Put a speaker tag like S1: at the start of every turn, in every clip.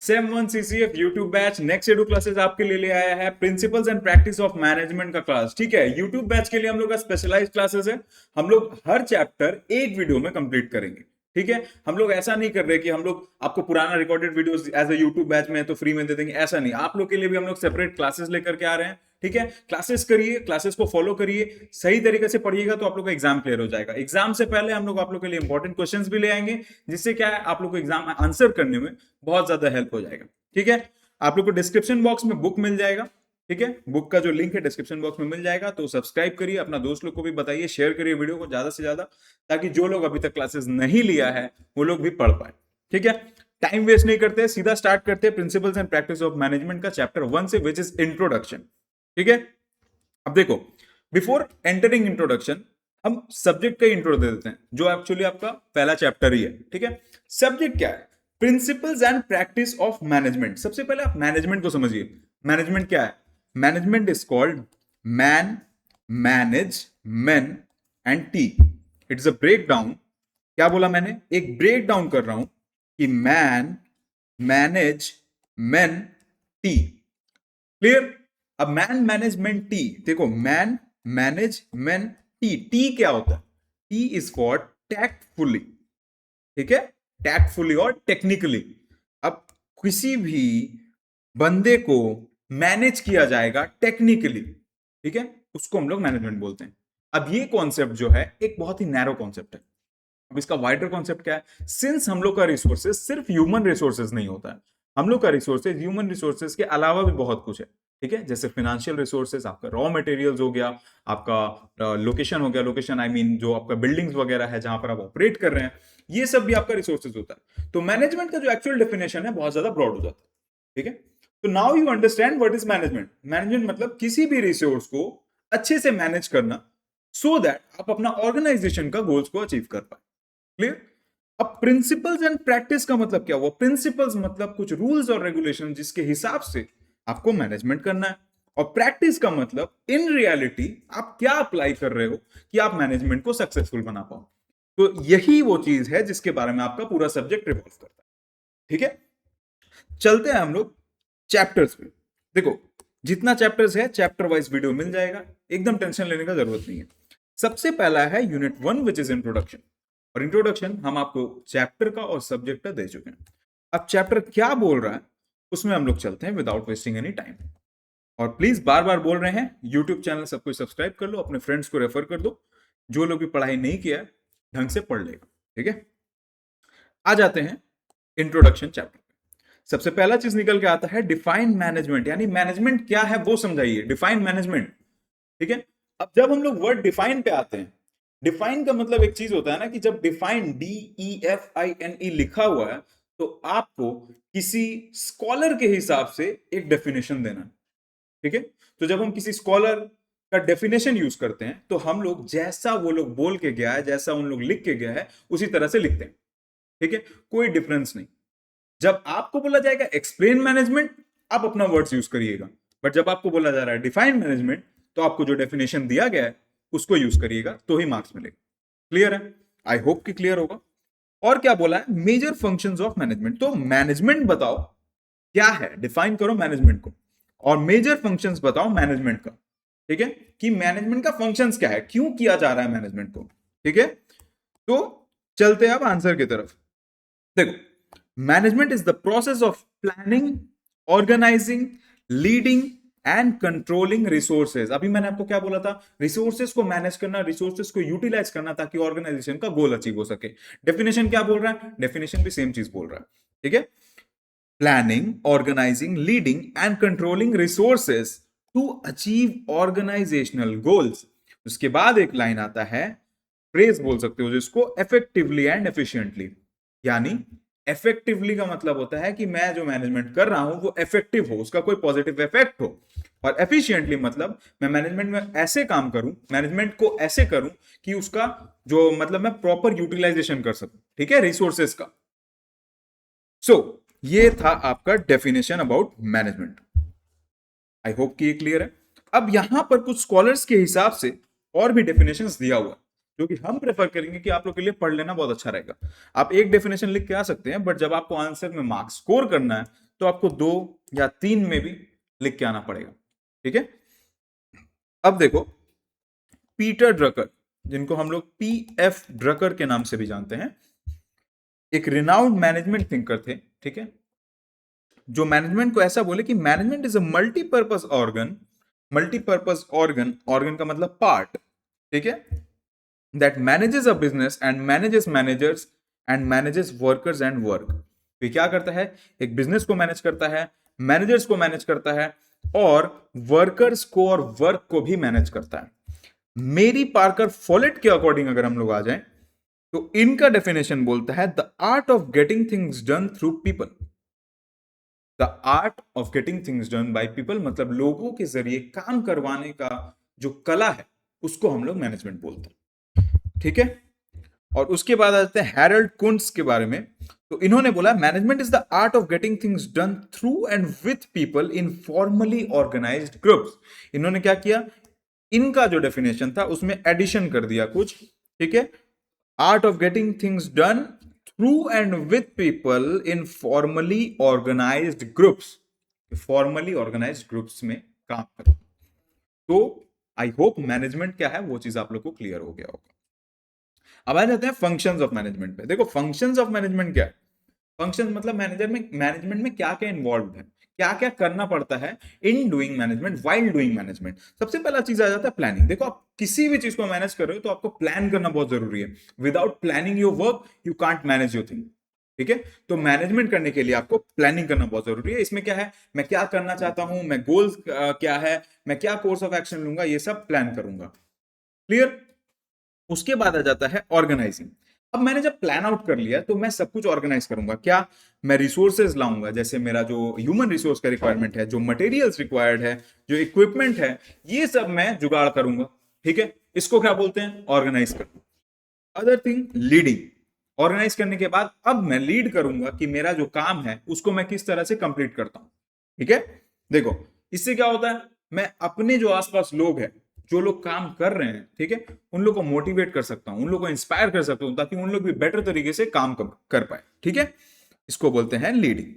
S1: Same one CCF YouTube batch next edu classes आपके लिए ले आया है principles and practice of management का क्लास। ठीक है, यूट्यूब बैच के लिए हम लोग का स्पेशलाइज्ड क्लासेस है। हम लोग हर चैप्टर एक वीडियो में कंप्लीट करेंगे। ठीक है, हम लोग ऐसा नहीं कर रहे कि हम लोग आपको पुराना recorded videos as a YouTube batch में तो फ्री में दे देंगे, ऐसा नहीं। आप लोग के लिए भी हम लोग सेपरेट क्लासेस लेकर के आ रहे हैं। ठीक है, क्लासेस करिए, क्लासेस को फॉलो करिए, सही तरीके से पढ़िएगा तो आप लोग का एग्जाम क्लियर हो जाएगा। एग्जाम से पहले हम लोग आप लोग के लिए इंपॉर्टेंट क्वेश्चंस भी ले आएंगे, जिससे क्या है आप लोग को एग्जाम आंसर करने में बहुत ज्यादा हेल्प हो जाएगा। ठीक है, आप लोग को डिस्क्रिप्शन बॉक्स में बुक मिल जाएगा। ठीक है, बुक का जो लिंक है डिस्क्रिप्शन बॉक्स में मिल जाएगा, तो सब्सक्राइब करिए, अपना दोस्त लोग को भी बताइए, शेयर करिए वीडियो को ज्यादा से ज्यादा, ताकि जो लोग अभी तक क्लासेस नहीं लिया है वो लोग भी पढ़ पाए। ठीक है, टाइम वेस्ट नहीं करते, सीधा स्टार्ट करते हैं principles and practice of management का चैप्टर 1 से, विच इज इंट्रोडक्शन। ठीक है, अब देखो, बिफोर एंटरिंग इंट्रोडक्शन हम सब्जेक्ट का इंट्रो दे देते हैं, जो एक्चुअली आपका पहला चैप्टर ही है। ठीक है, सब्जेक्ट क्या है? Principles and practice of management. सबसे पहले आप मैनेजमेंट को समझिए। मैनेजमेंट क्या है? Management is called man, manage, men and T. It's a break down. क्या बोला मैंने? एक ब्रेक डाउन कर रहा हूं कि man, manage, main, T. Clear? अब मैन, मैनेजमेंट, टी। देखो, man, manage, main, T. T क्या होता है? T is for tactfully. ठीक है, टैक्टफुली और टेक्निकली। अब किसी भी बंदे को मैनेज किया जाएगा टेक्निकली, ठीक है, उसको हम लोग मैनेजमेंट बोलते हैं। अब ये कॉन्सेप्ट जो है एक बहुत ही नैरो कॉन्सेप्ट है। अब इसका वाइडर कॉन्सेप्ट क्या है? सिंस हम लोग का रिसोर्सेज सिर्फ ह्यूमन रिसोर्सेज नहीं होता है, हम लोग का रिसोर्सेज ह्यूमन रिसोर्सेज के अलावा भी बहुत कुछ है। ठीक है, जैसे फाइनेंशियल रिसोर्सेज, आपका रॉ मटेरियल्स हो गया, आपका लोकेशन हो गया, लोकेशन आई मीन जो आपका बिल्डिंग्स वगैरह है जहां पर आप ऑपरेट कर रहे हैं, ये सब भी आपका रिसोर्सेज होता है। तो मैनेजमेंट का जो एक्चुअल डेफिनेशन है बहुत ज्यादा ब्रॉड हो जाता है। ठीक है, तो now you understand what is management. Management मतलब किसी भी रिसोर्स को अच्छे से मैनेज करना, सो दैट आप अपना ऑर्गेनाइजेशन का गोल्स को अचीव कर पाए। क्लियर? अब प्रिंसिपल्स एंड प्रैक्टिस का मतलब क्या हुआ? प्रिंसिपल्स मतलब कुछ रूल्स और रेगुलेशन जिसके हिसाब से आपको मैनेजमेंट करना है, और प्रैक्टिस का मतलब इन रियलिटी आप क्या अप्लाई कर रहे हो कि आप मैनेजमेंट को सक्सेसफुल बना पाओ। तो यही वो चीज है जिसके बारे में आपका पूरा सब्जेक्ट रिवॉल्व करता है। ठीक है, चलते हैं हम लोग चैप्टर्स पे। देखो, जितना चैप्टर्स है चैप्टर वाइज वीडियो मिल जाएगा, एकदम टेंशन लेने का जरूरत नहीं है। सबसे पहला है यूनिट 1 विच इज इंट्रोडक्शन। और इंट्रोडक्शन हम आपको चैप्टर का और सब्जेक्ट का दे चुके हैं। अब चैप्टर क्या बोल रहा है उसमें हम लोग चलते हैं विदाउट वेस्टिंग एनी टाइम। और प्लीज बार बार बोल रहे हैं, यूट्यूब चैनल सबको सब्सक्राइब कर लो, अपने फ्रेंड्स को रेफर कर दो, जो लोग भी पढ़ाई नहीं किया ढंग से पढ़ लेगा। ठीक है, आ जाते हैं इंट्रोडक्शन चैप्टर। सबसे पहला चीज निकल के आता है डिफाइन मैनेजमेंट, यानी मैनेजमेंट क्या है वो समझाइए। Define management. ठीक है, अब जब हम लोग वर्ड डिफाइन पे आते हैं, डिफाइन का मतलब एक चीज होता है ना कि जब डिफाइन DEFINE लिखा हुआ है तो आपको किसी स्कॉलर के हिसाब से एक डेफिनेशन देना है। ठीक है, तो जब हम किसी स्कॉलर का डेफिनेशन यूज करते हैं तो हम लोग जैसा वो लोग बोल के गया है, जैसा उन लोग लिख के गया है, उसी तरह से लिखते हैं। ठीक है, कोई डिफरेंस नहीं। जब आपको बोला जाएगा एक्सप्लेन मैनेजमेंट, आप अपना वर्ड्स यूज करिएगा, बट जब आपको बोला जा रहा है डिफाइन मैनेजमेंट, तो आपको जो डेफिनेशन दिया गया है उसको यूज करिएगा, तो ही मार्क्स मिलेगा। क्लियर है? आई होप कि क्लियर होगा। और क्या बोला है? Major functions of management. तो मैनेजमेंट बताओ क्या है, डिफाइन करो मैनेजमेंट को, और मेजर फंक्शंस बताओ मैनेजमेंट का। ठीक है, कि मैनेजमेंट का फंक्शंस क्या है, क्यों किया जा रहा है मैनेजमेंट को। ठीक है, तो चलते हैं अब आंसर की तरफ। देखो, management is the process of planning, organising, leading and controlling resources. अभी मैंने आपको क्या बोला था? रिसोर्सेज को मैनेज करना, रिसोर्सेज को यूटिलाइज करना ताकि ऑर्गेनाइजेशन का गोल अचीव हो सके। डेफिनेशन क्या बोल रहा है? डेफिनेशन भी सेम चीज बोल रहा है। ठीक है, planning, organising, leading and controlling resources to achieve organizational goals. उसके बाद एक लाइन आता है, फ्रेज बोल सकते हो जिसको, इफेक्टिवली एंड एफिशिएंटली। यानी इफेक्टिवली का मतलब होता है कि मैं जो मैनेजमेंट कर रहा हूं वो इफेक्टिव हो, उसका कोई पॉजिटिव इफेक्ट हो। और एफिशिएंटली मतलब मैं मैनेजमेंट में ऐसे काम करूं, मैनेजमेंट को ऐसे करूं कि उसका जो मतलब मैं प्रॉपर यूटिलाइजेशन कर सकूं। ठीक है, रिसोर्सेज का। सो ये था आपका definition about management. I hope कि ये क्लियर है। अब यहां पर कुछ स्कॉलर्स के हिसाब से और भी डेफिनेशंस दिया हुआ है, जो कि हम प्रेफर करेंगे कि आप लोग के लिए पढ़ लेना बहुत अच्छा रहेगा। आप एक डेफिनेशन लिख के आ सकते हैं, बट जब आपको आंसर में मार्क्स स्कोर करना है तो आपको 2 या 3 में भी लिख के आना पड़ेगा। ठीक है, अब देखो पीटर ड्रकर, जिनको हम लोग पीएफ ड्रकर के नाम से भी जानते हैं, एक रिनाउंड मैनेजमेंट थिंकर थे। ठीक है, जो मैनेजमेंट को ऐसा बोले कि management is a multipurpose organ. Multipurpose organ, organ का मतलब पार्ट, ठीक है, that manages a business and manages managers and manages workers and work. तो क्या करता है, एक बिजनेस को मैनेज करता है, मैनेजर्स को मैनेज करता है और वर्कर्स को और वर्क को भी मैनेज करता है। मेरी पार्कर फॉलेट के अकॉर्डिंग अगर हम लोग आ जाएं तो इनका डेफिनेशन बोलता है the art of getting things done through people. The art of getting things done by people मतलब लोगों के जरिए काम करवाने का जो कला है उसको हम लोग मैनेजमेंट बोलते हैं। ठीक है, और उसके बाद आ जाते हैं हैरल्ड कुंट्स के बारे में। तो इन्होंने बोला management is the art of getting things done through and with people in formally organized groups. इन्होंने क्या किया, इनका जो डेफिनेशन था उसमें एडिशन कर दिया कुछ। ठीक है, art of getting things done through and with people in formally organized groups. Formally organized groups में काम करें। तो आई होप मैनेजमेंट क्या है वो चीज आप लोग को क्लियर हो गया होगा। अब आ जाते हैं फंक्शंस ऑफ मैनेजमेंट पे। देखो फंक्शंस ऑफ मैनेजमेंट क्या है, फंक्शंस मतलब मैनेजमेंट में क्या क्या इन्वॉल्व है, क्या क्या करना पड़ता है in doing management, while doing management. सबसे पहला चीज आ जाता है प्लानिंग। देखो आप किसी भी चीज को मैनेज कर रहे हो तो आपको प्लान करना बहुत जरूरी है। Without planning your work you can't manage your thing. ठीक है, तो मैनेजमेंट करने के लिए आपको प्लानिंग करना बहुत जरूरी है। इसमें क्या है, मैं क्या करना चाहता हूं, मैं गोल्स क्या है, मैं क्या कोर्स ऑफ एक्शन लूंगा, ये सब प्लान करूंगा। क्लियर। उसके बाद आ जाता है ऑर्गेनाइजिंग। अब मैंने जब प्लान आउट कर लिया तो मैं सब कुछ ऑर्गेनाइज करूंगा। क्या, मैं रिसोर्सेज लाऊंगा, जैसे मेरा जो ह्यूमन रिसोर्स का रिक्वायरमेंट है, जो मटेरियल्स रिक्वायर्ड है, जो इक्विपमेंट है, ये सब मैं जुगाड़ करूंगा। ठीक है, इसको क्या बोलते हैं, ऑर्गेनाइज करना। Other thing leading. ऑर्गेनाइज करने के बाद अब मैं लीड करूंगा कि मेरा जो काम है उसको मैं किस तरह से कंप्लीट करता हूं। ठीक है, देखो इससे क्या होता है, मैं अपने जो आसपास लोग हैं, जो लोग काम कर रहे हैं, ठीक है, उन लोग को मोटिवेट कर सकता हूं, उन लोग को इंस्पायर कर सकता हूं ताकि उन लोग भी बेटर तरीके से काम कर पाए। ठीक है, इसको बोलते हैं लीडिंग।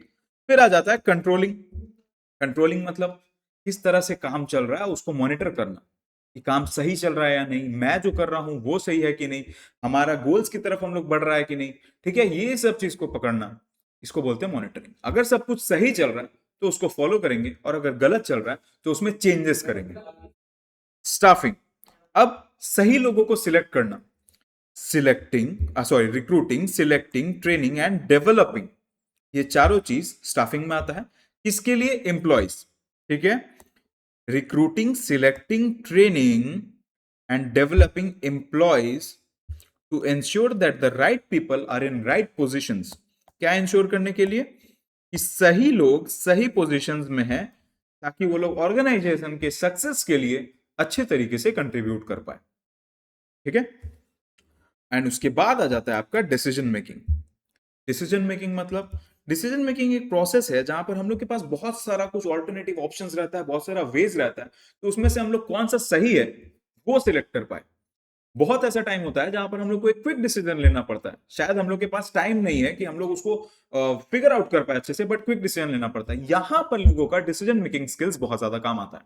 S1: फिर आ जाता है कंट्रोलिंग। कंट्रोलिंग मतलब किस तरह से काम चल रहा है उसको मॉनिटर करना कि काम सही चल रहा है या नहीं, मैं जो कर रहा हूं वो सही है कि नहीं, हमारा गोल्स की तरफ हम लोग बढ़ रहा है कि नहीं। ठीक है, ये सब चीज को पकड़ना, इसको बोलते हैं मॉनिटरिंग। अगर सब कुछ सही चल रहा है तो उसको फॉलो करेंगे और अगर गलत चल रहा है तो उसमें चेंजेस करेंगे। स्टाफिंग। अब सही लोगों को सिलेक्ट करना, recruiting, selecting, training and developing, ये चारों चीज स्टाफिंग में आता है। किसके लिए, एम्प्लॉयज। ठीक है, recruiting, selecting, training and developing employees to ensure that the right people are in right positions. क्या इंश्योर करने के लिए कि सही लोग सही पोजिशंस में हैं ताकि वो लोग ऑर्गेनाइजेशन के सक्सेस के लिए अच्छे तरीके से कंट्रीब्यूट कर पाए। ठीक है, एंड उसके बाद आ जाता है आपका डिसीजन मेकिंग। डिसीजन मेकिंग मतलब, डिसीजन मेकिंग एक प्रोसेस है जहां पर हम लोग के पास बहुत सारा कुछ ऑल्टरनेटिव ऑप्शंस रहता है, बहुत सारा वेज रहता है, तो उसमें से हम लोग कौन सा सही है वो सिलेक्ट कर पाए। बहुत ऐसा टाइम होता है जहां पर हम लोग को एक क्विक डिसीजन लेना पड़ता है, शायद हम लोग के पास टाइम नहीं है कि हम लोग उसको फिगर आउट कर पाए अच्छे से, बट क्विक डिसीजन लेना पड़ता है। यहां पर लोगों का डिसीजन मेकिंग स्किल्स बहुत ज्यादा काम आता है।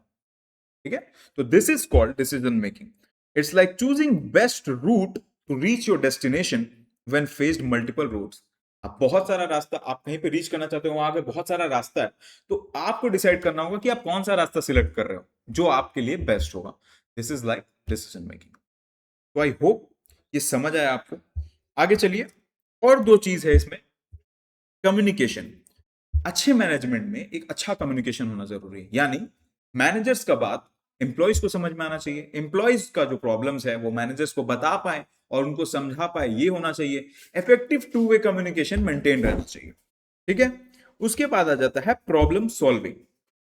S1: ठीक है, तो this is called decision making. It's like choosing best route to reach your destination when faced multiple routes. आप बहुत सारा रास्ता, आप कहीं पे रीच करना चाहते हो, वहां पे बहुत सारा रास्ता है, तो आपको डिसाइड करना होगा कि आप कौन सा रास्ता सिलेक्ट कर रहे हो जो आपके लिए बेस्ट होगा। This is like decision making. तो आई होप ये समझ आया आपको। आगे चलिए, और दो चीज है इसमें, कम्युनिकेशन। अच्छे मैनेजमेंट में एक अच्छा कम्युनिकेशन होना जरूरी है, यानी मैनेजर्स का बात एम्प्लॉयज को समझ में आना चाहिए, एम्प्लॉयज का जो प्रॉब्लम्स है वो मैनेजर्स को बता पाए और उनको समझा पाए, ये होना चाहिए। Effective two way communication maintain रहना चाहिए। ठीक है, उसके बाद आ जाता है प्रॉब्लम सॉल्विंग।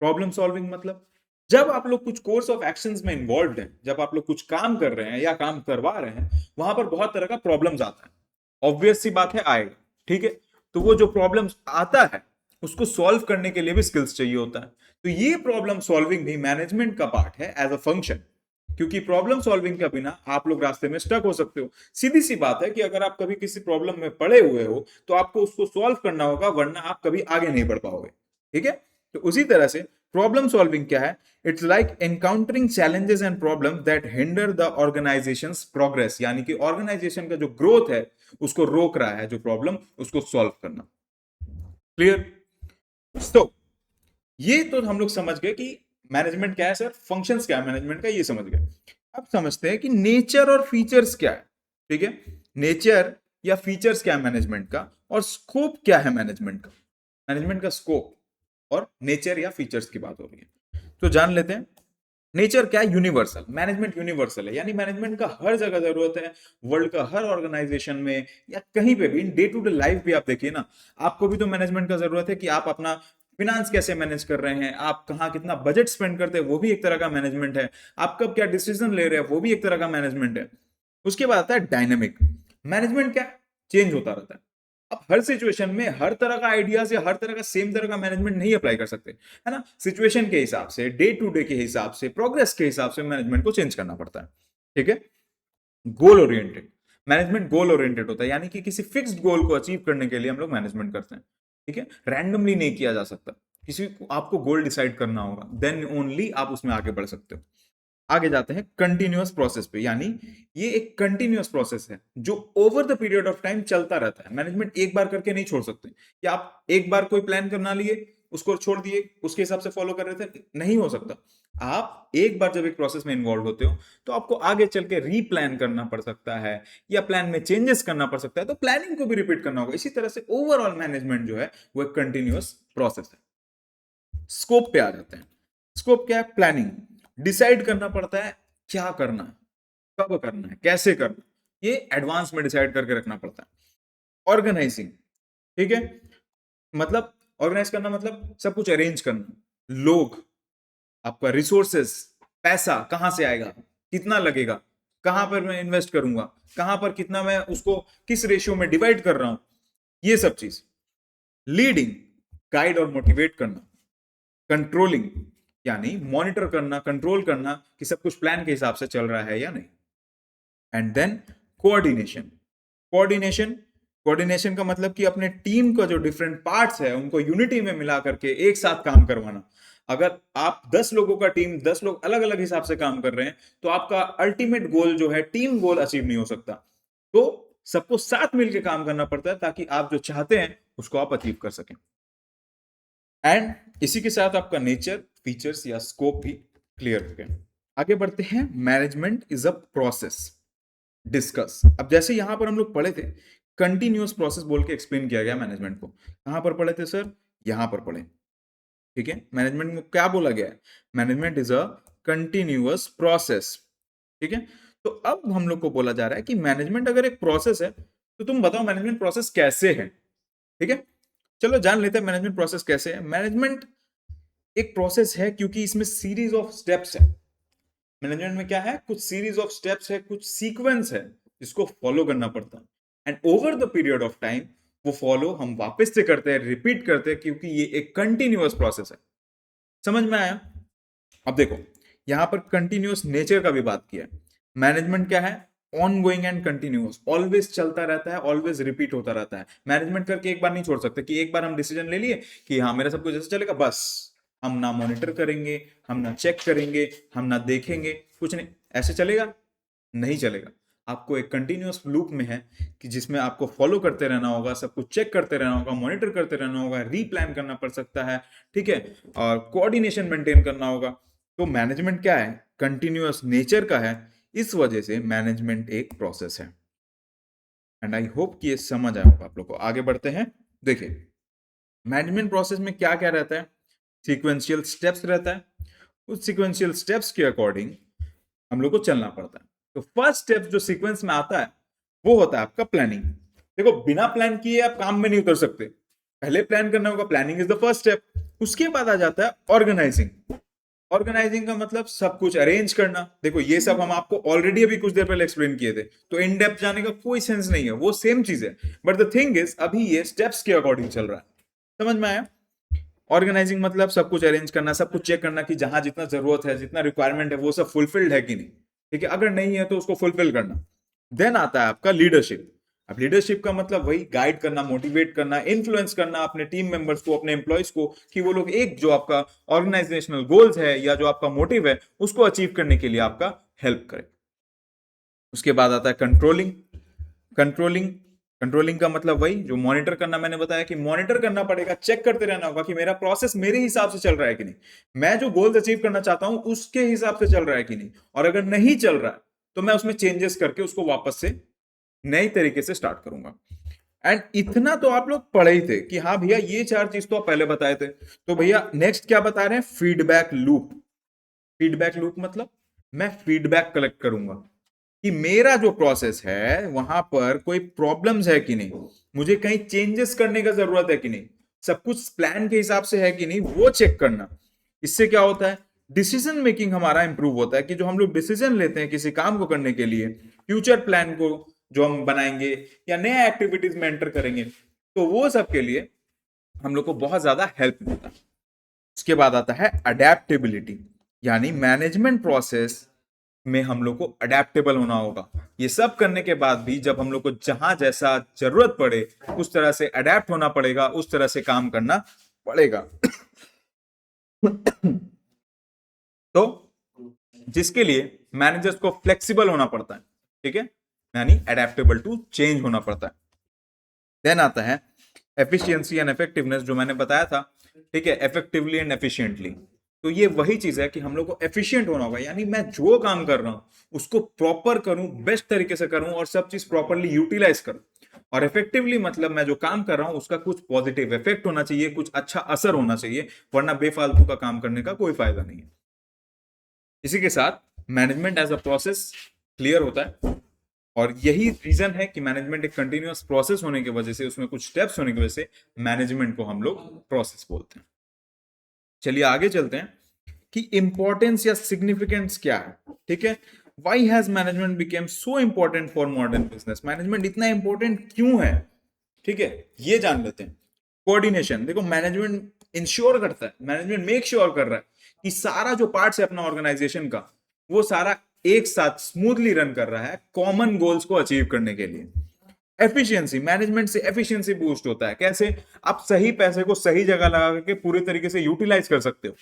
S1: प्रॉब्लम सॉल्विंग मतलब जब आप लोग कुछ कोर्स ऑफ एक्शंस में इन्वॉल्व हैं, जब आप लोग कुछ काम कर रहे हैं या काम करवा रहे हैं, वहां पर बहुत तरह का प्रॉब्लम्स आता है, ऑब्वियस सी बात है आएगा। ठीक है, तो वो जो प्रॉब्लम्स आता है उसको सॉल्व करने के लिए भी स्किल्स चाहिए होता है। तो ये प्रॉब्लम सॉल्विंग भी मैनेजमेंट का पार्ट है एज अ फंक्शन, क्योंकि प्रॉब्लम सॉल्विंग के बिना आप लोग रास्ते में स्टक हो सकते हो। सीधी सी बात है कि अगर आप कभी किसी प्रॉब्लम में पड़े हुए हो तो आपको उसको सॉल्व करना होगा, वरना आप कभी आगे नहीं बढ़ पाओगे। ठीक है। तो उसी तरह से प्रॉब्लम सॉल्विंग क्या है? It's like encountering challenges and problem that hinder the organisations progress, यानी कि ऑर्गेनाइजेशन का जो ग्रोथ है उसको रोक रहा है, जो प्रॉब्लम उसको सॉल्व करना। क्लियर? तो ये तो हम लोग समझ गए कि मैनेजमेंट क्या है सर, फंक्शंस क्या है मैनेजमेंट का, ये समझ गए। अब समझते हैं कि नेचर और फीचर्स क्या है। ठीक है, नेचर या फीचर्स क्या है मैनेजमेंट का, और स्कोप क्या है मैनेजमेंट का। मैनेजमेंट का स्कोप और नेचर या फीचर्स की बात हो रही है, तो जान लेते हैं। नेचर क्या है? यूनिवर्सल। मैनेजमेंट यूनिवर्सल है, यानी मैनेजमेंट का हर जगह जरूरत है, वर्ल्ड का हर ऑर्गेनाइजेशन में या कहीं पे भी, in day to day life भी आप देखिए ना, आपको भी तो मैनेजमेंट का जरूरत है कि आप अपना फिनांस कैसे मैनेज कर रहे हैं, आप कहाँ कितना बजट स्पेंड करते हैं, वो भी एक तरह का मैनेजमेंट है। आप कब क्या डिसीजन ले रहे हैं, वो भी एक तरह का मैनेजमेंट है। उसके बाद आता है डायनेमिक मैनेजमेंट। क्या? चेंज होता रहता है। अब हर सिचुएशन में हर तरह का आइडियाज या हर तरह का सेम तरह का मैनेजमेंट नहीं अप्लाई कर सकते, है ना। सिचुएशन के हिसाब से, डे टू डे के हिसाब से, प्रोग्रेस के हिसाब से मैनेजमेंट को चेंज करना पड़ता है। ठीक है। Goal oriented management, goal oriented होता है, यानी कि किसी फिक्स्ड गोल को अचीव करने के लिए हम लोग मैनेजमेंट करते हैं। ठीक है, रैंडमली नहीं किया जा सकता, किसी को आपको गोल डिसाइड करना होगा, देन ओनली आप उसमें आगे बढ़ सकते हो। आगे जाते हैं कंटिन्यूअस प्रोसेस पे, यानी ये एक कंटिन्यूअस प्रोसेस है जो over the period of time चलता रहता है। मैनेजमेंट एक बार करके नहीं छोड़ सकते कि आप एक बार कोई प्लान करना लिए, उसको छोड़ दिए, उसके हिसाब से फॉलो कर रहे थे, नहीं हो सकता। आप एक बार जब एक प्रोसेस में इन्वॉल्व होते हो तो आपको आगे चल के रीप्लान करना पड़ सकता है या प्लान में चेंजेस करना पड़ सकता है, तो प्लानिंग को भी रिपीट करना होगा। इसी तरह से ओवरऑल मैनेजमेंट जो है वो एक कंटिन्यूअस प्रोसेस है। स्कोप पे आ जाते हैं। स्कोप क्या है? प्लानिंग। डिसाइड करना पड़ता है क्या करना है, कब करना है, कैसे करना है, ये एडवांस में डिसाइड करके रखना पड़ता है। ऑर्गेनाइजिंग, ठीक है, मतलब ऑर्गेनाइज करना मतलब सब कुछ अरेंज करना, लोग, आपका रिसोर्सेस, पैसा कहां से आएगा, कितना लगेगा, कहां पर मैं इन्वेस्ट करूंगा, कहां पर कितना मैं उसको किस रेशियो में डिवाइड कर रहा हूं, ये सब चीज। लीडिंग, गाइड और मोटिवेट करना। कंट्रोलिंग, यानी मॉनिटर करना, कंट्रोल करना कि सब कुछ प्लान के हिसाब से चल रहा है या नहीं। And then coordination. Coordination coordination का मतलब कि अपने टीम का जो डिफरेंट पार्ट्स है उनको यूनिटी में मिला करके एक साथ काम करवाना। अगर आप 10 लोगों का टीम, 10 लोग अलग अलग हिसाब से काम कर रहे हैं, तो आपका अल्टीमेट गोल जो है टीम गोल अचीव नहीं हो सकता। तो सबको साथ मिलकर काम करना पड़ता है ताकि आप जो चाहते हैं उसको आप अचीव कर सकें। एंड इसी के साथ आपका नेचर, फीचर्स या स्कोप भी क्लियर हो गया। आगे बढ़ते हैं। Management is a process discuss. अब जैसे यहां पर हम लोग पढ़े थे, कंटिन्यूअस प्रोसेस बोल के एक्सप्लेन किया गया मैनेजमेंट को। कहां पर पढ़े थे सर? यहां पर पढ़े। ठीक है, मैनेजमेंट में क्या बोला गया है? Management is a continuous process. ठीक है, तो अब हम लोग को बोला जा रहा है कि मैनेजमेंट अगर एक प्रोसेस है तो तुम बताओ मैनेजमेंट प्रोसेस कैसे है। ठीक है, चलो जान लेते हैं मैनेजमेंट प्रोसेस कैसे है। मैनेजमेंट एक प्रोसेस है क्योंकि इसमें सीरीज ऑफ स्टेप्स है। मैनेजमेंट में क्या है? कुछ सीरीज ऑफ स्टेप्स है, कुछ सीक्वेंस है जिसको फॉलो करना पड़ता है। And over the period of time वो फॉलो हम वापस से करते हैं, रिपीट करते हैं, क्योंकि ये एक कंटिन्यूअस प्रोसेस है। समझ में आया? अब देखो, यहां पर कंटिन्यूअस नेचर का भी बात किया है। मैनेजमेंट क्या है? On going and continuous, always चलता रहता है, ऑलवेज रिपीट होता रहता है। मैनेजमेंट करके एक बार नहीं छोड़ सकते कि एक बार हम डिसीजन ले लिए कि हाँ मेरा सब कुछ जैसे चलेगा, बस हम ना मॉनिटर करेंगे, हम ना चेक करेंगे, हम ना देखेंगे, कुछ नहीं, ऐसे चलेगा? नहीं चलेगा। आपको एक कंटिन्यूअस लूप में है कि जिसमें आपको फॉलो करते रहना होगा, सब कुछ चेक करते रहना होगा, मॉनिटर करते रहना होगा, रीप्लान करना पड़ सकता है। ठीक है, और कोऑर्डिनेशन मेंटेन करना होगा। तो मैनेजमेंट क्या है? कंटिन्यूअस नेचर का है, इस वजह से मैनेजमेंट एक प्रोसेस है। एंड आई होप कि ये समझ आया होगा आप लोग को। आगे बढ़ते हैं। देखिए, मैनेजमेंट प्रोसेस में क्या क्या रहता है? सीक्वेंशियल स्टेप्स रहता है। उस सीक्वेंशियल स्टेप्स के अकॉर्डिंग हम लोग को चलना पड़ता है। तो फर्स्ट स्टेप जो सीक्वेंस में आता है वो होता है आपका प्लानिंग। देखो, बिना प्लान किए आप काम में नहीं उतर सकते, पहले प्लान करना होगा। Planning is the first step. उसके बाद आ जाता है ऑर्गेनाइजिंग। ऑर्गेनाइजिंग का मतलब सब कुछ अरेंज करना। देखो, ये सब हम आपको ऑलरेडी अभी कुछ देर पहले एक्सप्लेन किए थे, तो इन डेप्थ जाने का कोई सेंस नहीं है, वो सेम चीज है। बट द थिंग इज अभी ये स्टेप्स के अकॉर्डिंग चल रहा है। समझ में आया? ऑर्गेनाइजिंग मतलब सब कुछ अरेंज करना, सब कुछ चेक करना कि जहां जितना जरूरत है, जितना रिक्वायरमेंट है, वो सब फुलफिल्ड है कि नहीं। ठीक है, अगर नहीं है तो उसको फुलफिल करना। देन आता है आपका लीडरशिप। अब लीडरशिप का मतलब वही गाइड करना, मोटिवेट करना, इन्फ्लुएंस करना अपने टीम मेंबर्स को, अपने एम्प्लॉयज को, कि वो लोग एक जो आपका ऑर्गेनाइजेशनल गोल्स है या जो आपका मोटिव है उसको अचीव करने के लिए आपका हेल्प करे। उसके बाद आता है कंट्रोलिंग। कंट्रोलिंग कंट्रोलिंग का मतलब वही जो मॉनिटर करना, मैंने बताया कि मॉनिटर करना पड़ेगा, चेक करते रहना होगा कि मेरा प्रोसेस मेरे हिसाब से चल रहा है कि नहीं, मैं जो गोल्स अचीव करना चाहता हूं उसके हिसाब से चल रहा है कि नहीं, और अगर नहीं चल रहा है तो मैं उसमें चेंजेस करके उसको वापस से नई तरीके से स्टार्ट करूंगा। एंड इतना तो आप लोग पढ़े ही थे कि हाँ भैया ये चार चीज तो आप पहले बताए थे। तो भैया नेक्स्ट क्या बता रहे हैं? Feedback loop. फीडबैक लूप मतलब मैं फीडबैक कलेक्ट करूंगा कि मेरा जो प्रोसेस है वहां पर कोई प्रॉब्लम्स है कि नहीं, मुझे कहीं चेंजेस करने का जरूरत है कि नहीं, सब कुछ प्लान के हिसाब से है कि नहीं, वो चेक करना। इससे क्या होता है? डिसीजन मेकिंग हमारा इंप्रूव होता है कि जो हम लोग डिसीजन लेते हैं किसी काम को करने के लिए, फ्यूचर प्लान को जो हम बनाएंगे या नया एक्टिविटीज में एंटर करेंगे, तो वो सब के लिए हम लोग को बहुत ज्यादा हेल्प मिलता है। उसके बाद आता है अडेप्टेबिलिटी, यानी मैनेजमेंट प्रोसेस में हम लोग को अडेप्टेबल होना होगा। ये सब करने के बाद भी जब हम लोग को जहां जैसा जरूरत पड़े उस तरह से अडेप्ट होना पड़ेगा, उस तरह से काम करना पड़ेगा। तो जिसके लिए मैनेजर्स को फ्लेक्सिबल होना पड़ता है, ठीक है, यानी अडेप्टेबल टू चेंज होना पड़ता है। देन आता है एफिशिएंसी एंड इफेक्टिवनेस, जो मैंने बताया था, ठीक है, इफेक्टिवली एंड एफिशिएंटली। तो ये वही चीज है कि हम लोग को एफिशिएंट होना होगा, यानी मैं जो काम कर रहा हूं उसको प्रॉपर करूं, बेस्ट तरीके से करूं और सब चीज प्रॉपरली यूटिलाइज करूं। और इफेक्टिवली मतलब मैं जो काम कर रहा हूं उसका कुछ पॉजिटिव इफेक्ट होना चाहिए, कुछ अच्छा असर होना चाहिए, वरना बेफालतू का काम करने का कोई फायदा नहीं है। इसी के साथ management as a process clear होता है, और यही रीजन है कि मैनेजमेंट एक कंटिन्यूअस प्रोसेस होने की वजह से, उसमें कुछ स्टेप्स होने की वजह से मैनेजमेंट को हम लोग प्रोसेस बोलते हैं। चलिए आगे चलते हैं कि इंपॉर्टेंस या सिग्निफिकेंस क्या है, ठीक है। Why has management became so important for modern business? Management इतना इंपॉर्टेंट क्यों है, ठीक है, ये जान लेते हैं। कोऑर्डिनेशन, देखो मैनेजमेंट इंश्योर करता है, मैनेजमेंट मेक श्योर कर रहा है कि सारा जो पार्ट्स है अपना ऑर्गेनाइजेशन का, वो सारा एक साथ स्मूथली रन कर रहा है कॉमन गोल्स को अचीव करने के लिए। एफिशिएंसी, मैनेजमेंट से एफिशिएंसी बूस्ट होता है। कैसे? आप सही पैसे को सही जगह लगा करके पूरे तरीके से यूटिलाइज कर सकते हो,